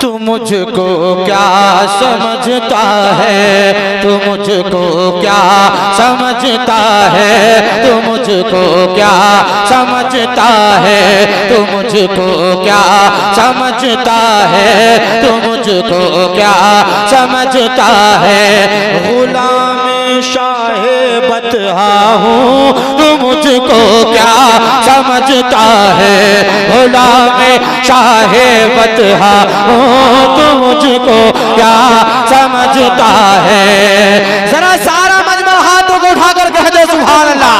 तू मुझको क्या समझता है, तू मुझको क्या समझता है, तू मुझको क्या समझता है, तू मुझको क्या समझता है, तू मुझको क्या समझता है। गुलाम शाहे बतहा हूँ, तू मुझको क्या समझता है। गुलाम शाहे बतहा हूँ, तू मुझको क्या समझता है। जरा सारा मजमा हाथों को उठाकर कह दो सुभान अल्लाह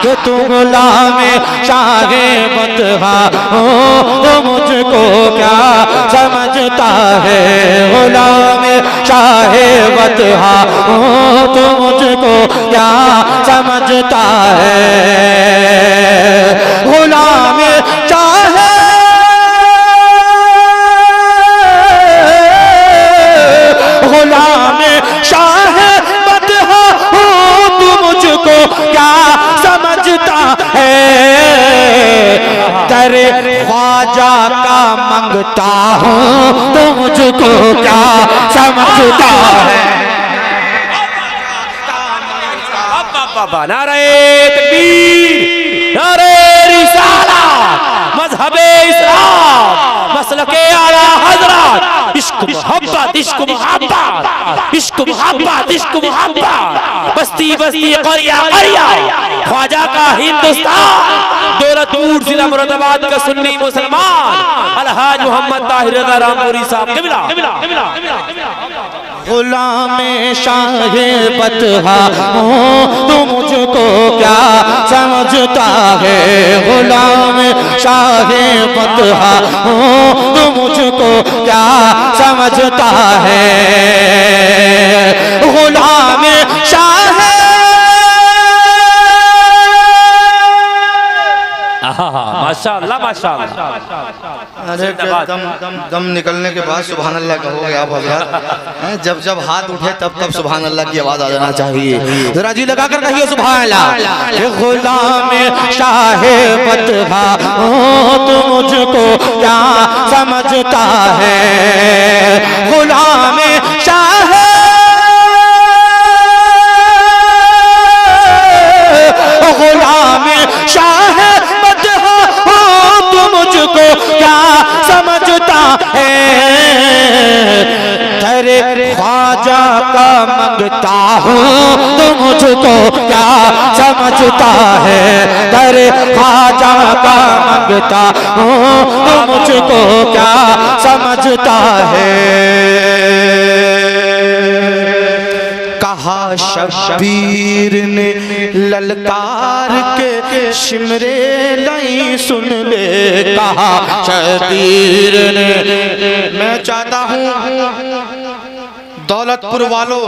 कि तू गुलाम शाहे बतहा हूँ, तू मुझको क्या समझता है। गुलाम शाहे बतहा हूँ, तू मुझको क्या समझता है। गुलाम शाहे गुलाम शाहे बतहा हूँ, तू मुझको क्या समझता है। तेरे ख्वाजा का मंगता हूँ, तू मुझको क्या समझता है। नारे तकबीर, नारे रिसालत, मज़हबे इस्लाम, मसलके आला हज़रत, इश्क मोहब्बत, इश्क मोहब्बत, इश्क मोहब्बत, इश्क मोहब्बत, बस्ती बस्ती क़रिया क़रिया, ख्वाजा का हिंदुस्तान, दौलतपुर जिला मुरादाबाद का सुन्नी मुसलमान अलहाज मोहम्मद ताहिर रज़ा रामपुरी साहब क़िबला। गुलाम शाहे बतहा हूँ, तू मुझको क्या समझता है। गुलाम शाहे बतहा हूँ, तू मुझको क्या समझता है। गुलाम शाहे माशाअल्लाह माशाअल्लाह। अरे दम निकलने के बाद सुभान अल्लाह कहोगे आप हज़रत। जब जब हाथ उठे तब तब सुभान अल्लाह की आवाज आ जाना चाहिए। जरा जी लगा कर कहिए सुभान अल्लाह। गुलाम शाहे बतहा हूँ, तू मुझको क्या समझता है। गुलाम शाहे गुलाम शाहे मुझको क्या समझता है। तेरे ख्वाजा का मंगता हूँ, तो मुझको क्या समझता है। तेरे ख्वाजा का मंगता हूँ, तो मुझको क्या समझता है। कहा शब्बीर ने ललकार के शिमरे नहीं सुन ले। कहा शब्बीर ने मैं चाहता हूँ दौलतपुर वालों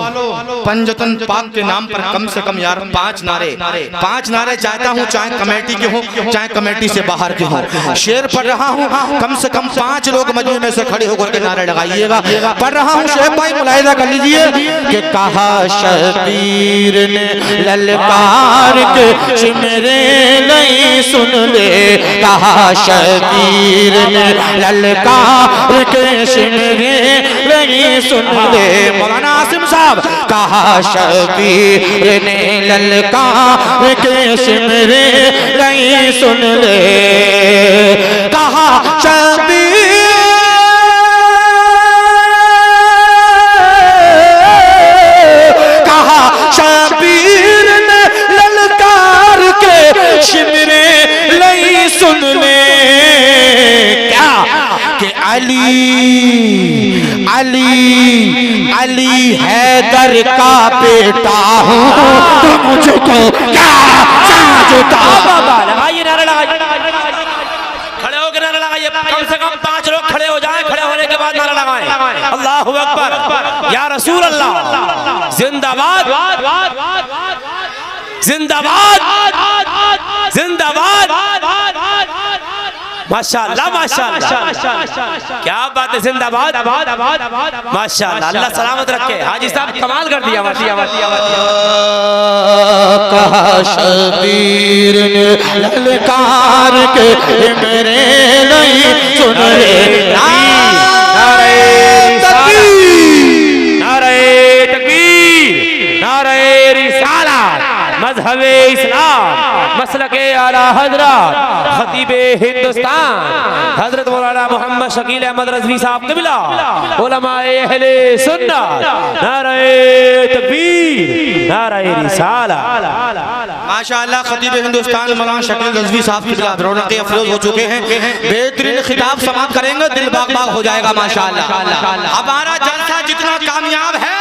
पंजतन पाक के नाम पर कम से कम यार 5 नारे चाहता हूँ, चाहे कमेटी के हों चाहे कमेटी से बाहर के हों। शेर पढ़ रहा हूँ, कम से कम 5 लोग मजमे में से खड़े होकर के नारे लगाइएगा। पढ़ रहा हूँ, शेख भाई मुलाहिजा कर लीजिए कि कहा शबीर ने ललकार के शिमरे नहीं सुन ले। कहा शबीर ने ललकार के शिमरे नहीं सुन ले। मौलाना आसिम साहब कहा शबीर ने ललकार के शिमरे नहीं सुन ले। कहा शबीर ने ललकार के शिमरे नहीं सुन ले। क्या कि अली हैदर का बेटा हूँ, तो मुझको क्या समझता। लगाइए नारा लगाइए, खड़े होकर नारा लगाइए। कम से कम 5 लोग खड़े हो जाएं, खड़े होने के बाद नारा लगाएं। अल्लाहु अकबर, या रसूल अल्लाह, जिंदाबाद जिंदाबाद जिंदाबाद। माशाअल्लाह माशाअल्लाह, क्या बात है, जिंदाबाद माशाअल्लाह। अल्लाह सलामत रखे। हाजी साहब कमाल कर दिया। कहा शबीर ने ललकार के मेरे नहीं सुन रे। नारे हजरत खतीब हिंदुस्तान हजरत मौलाना मोहम्मद शकील अहमद रजवी साहब क़िबला उलमाए अहले सुन्नत नारे तकबीर नारे रिसाला। माशाअल्लाह खतीब हिंदुस्तान मौलाना शकील रजवी साहब की रौनक अफरोज हो चुके हैं। बेहतरीन खिताब समाप्त करेंगे, दिल बाग बाग हो जाएगा माशाअल्लाह। हमारा जलसा जितना कामयाब है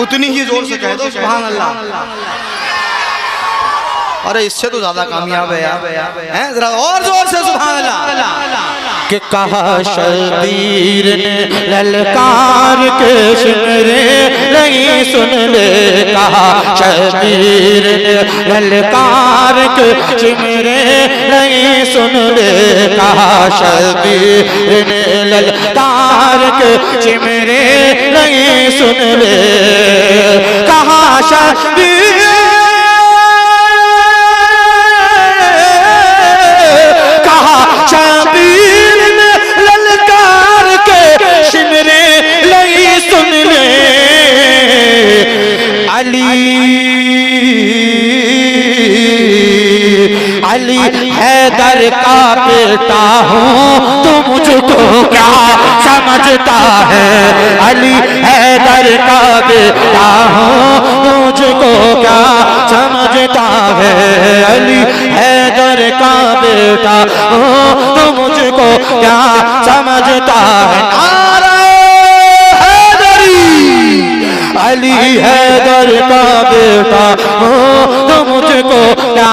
उतनी ही जोर से कह दो सुभान अल्लाह। अरे इससे तो ज्यादा कामयाब है यार, जरा और जोर से सुभान अल्लाह। कि कहा शबीर ने ललकार के शिमरे नहीं सुन ले, कहा शबीर ने ललकार के शिमरे नहीं सुन ले, कहा शबीर ने ललकार के शिमरे नहीं सुन ले, कहा शबीर शबीर ने ललकार के शिमरे नहीं सुन ले, अली हैदर का बेटा हूँ तो मुझको क्या समझता है, अली हैदर का बेटा हूँ तो मुझको क्या समझता है, अली हैदर का बेटा हूँ तो मुझको क्या समझता है। अली हैदर का बेटा हूँ तो मुझको क्या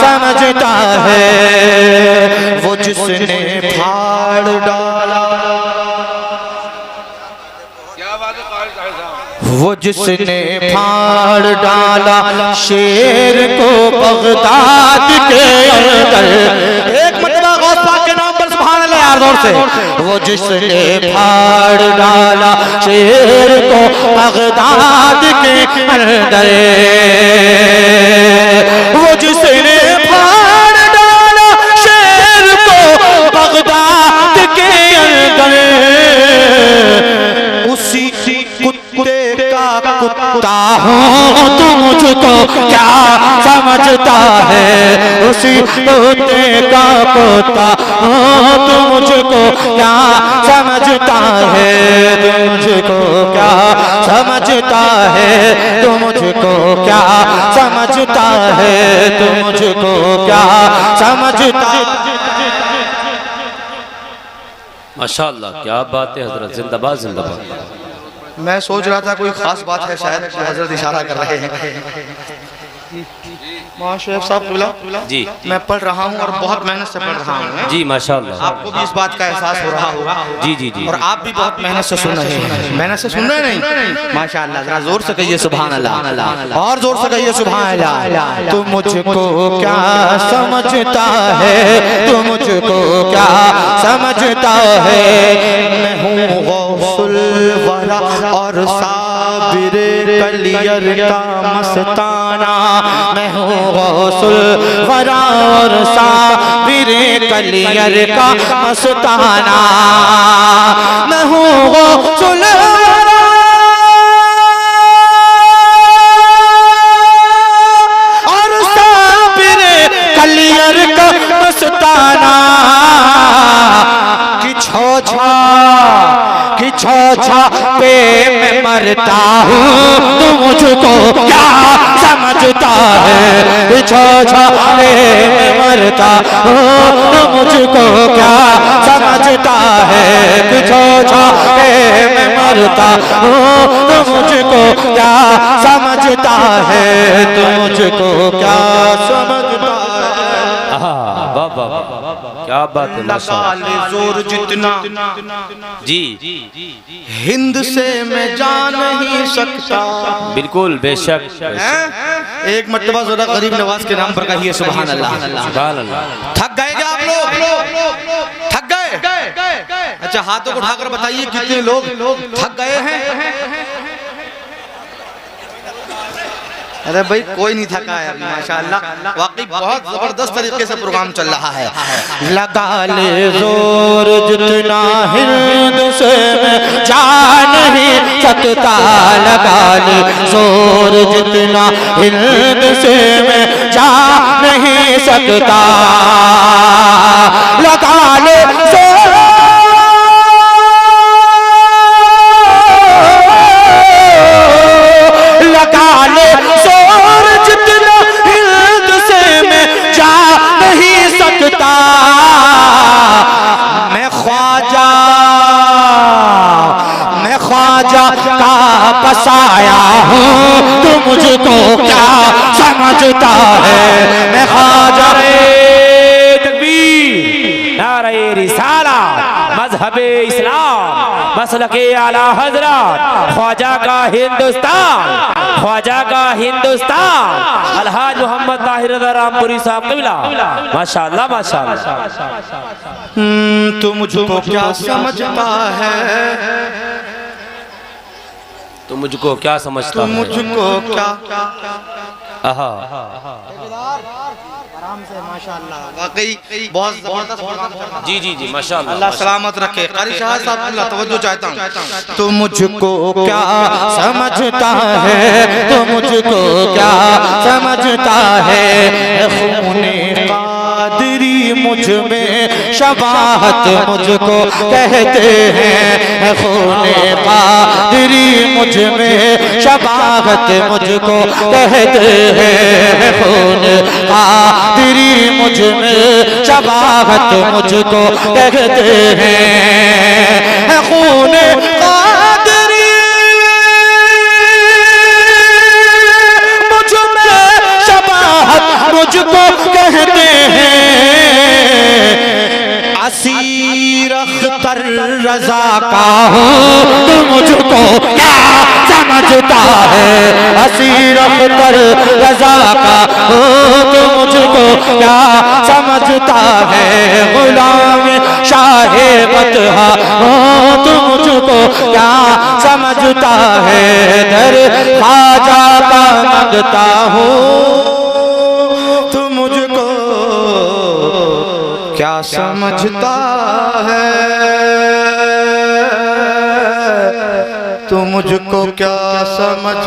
समझता है, वो जिसने फाड़ डाला, वो जिसने फाड़ डाला शेर को बगदाद के अंदर, एक मतलब गौस पाक के नाम पर सुभान अल्लाह यार जोर से, वो जिसने फाड़ डाला शेर को बगदाद के अंदर, वो जिसने फाड़ डाला शेर को बगदाद के अंदर, उसी कुत्ते का कुत्ता हूँ तो मुझको क्या समझता है, उसी कुत्ते का कुत्ता हूँ तो मुझको क्या समझता है, तो मुझको क्या समझता है, तो मुझको क्या समझता है, तो मुझको क्या समझता है। माशाअल्लाह क्या बात है हजरत, जिंदाबाद जिंदाबाद। मैं सोच रहा था कोई खास बात है, शायद हजरत इशारा कर रहे हैं। शेख साहब जी मैं पढ़ रहा हूँ और बहुत मेहनत से पढ़ रहा हूँ जी माशाअल्लाह। आपको भी इस बात का एहसास हो रहा होगा जी जी जी, और आप भी बहुत मेहनत से सुन रहे हैं। मेहनत से सुन रहे नहीं माशाअल्लाह, जरा जोर से कहिए सुभान अल्लाह, और जोर से कहिए सुभान अल्लाह। तू मुझको क्या समझता है, तू मुझको क्या समझता है, मैं हूँ गौसुल वरा और साबिर कलियर का मस्ताना, मैं हूँ गौसुल वरा और साबिर कलियर का मस्ताना, मैं हूँ गौसुल वरा और साबिर कलियर का मस्ताना, कि छोछा पे मैं मरता हूँ तो मुझको क्या समझता है, छोछा पे मैं मरता हूँ तो मुझको क्या समझता है, छोछा पे मैं मरता हूँ तो मुझको क्या समझता है, तो मुझको क्या समझता है। वाह वाह वाह क्या बात है माशाअल्लाह। जोर जितना जी हिंद से मैं जा नहीं सकता, बिल्कुल बेशक। एक मर्तबा ज़रा गरीब नवाज के नाम पर कहिए सुभान अल्लाह। सुभान अल्लाह। थक गए क्या आप लोग? थक गए? अच्छा हाथों को उठाकर बताइए कितने लोग थक गए हैं। अरे भाई कोई नहीं थका है अभी माशाअल्लाह, वाकई बहुत जबरदस्त तरीके से प्रोग्राम चल रहा है। लगा ले जोर जितना हिंद से मैं जा नहीं सकता, लगा ले जोर जितना हिंद से मैं जा नहीं नहीं सकता। लगा ले जोर, लगा ले जोर जितना हिंद से मैं जा नहीं सकता। मैं ख्वाजा का बसाया हूँ, तू मुझको क्या समझता है। मैं ख्वाजा तकबीर, नारे रिसाला, मजहबे इस्लाम, मसलके आला हजरत, ख्वाजा का हिंदुस्तान, ख्वाजा का हिंदुस्तान, अलहाज मोहम्मद ताहिर रज़ा रामपुरी साहब कबिला। माशाअल्लाह माशाअल्लाह। तू मुझको क्या समझता है, तू मुझको क्या समझता तू है, मुझको क्या। आहा आराम से माशाअल्लाह, वाकई बहुत जबरदस्त प्रोग्राम चल रहा है। जी जी जी माशाअल्लाह। अल्लाह सलामत रखे। कारी शाह साहब अल्लाह तवज्जो चाहता हूँ। तू मुझको क्या समझता है, तू मुझको क्या समझता है। खूने कादरी मुझ में शबाहत मुझको कहते हैं। खूने कादरी मुझ में शबाहत मुझको कहते हैं। खूने कादरी मुझ में शबाहत मुझको कहते हैं। खूने कादरी मुझ में शबाहत मुझको कहते हैं। असीर अख्तर रजा का हूँ, तू मुझको क्या समझता है। असीर अख्तर रजा का हूँ, तू मुझको क्या समझता है। गुलाम शाहे बतहा हूँ, तू मुझको क्या समझता है। दर ख्वाजा का मांगता हूँ, तू मुझको क्या समझता है। तू मुझको क्या समझ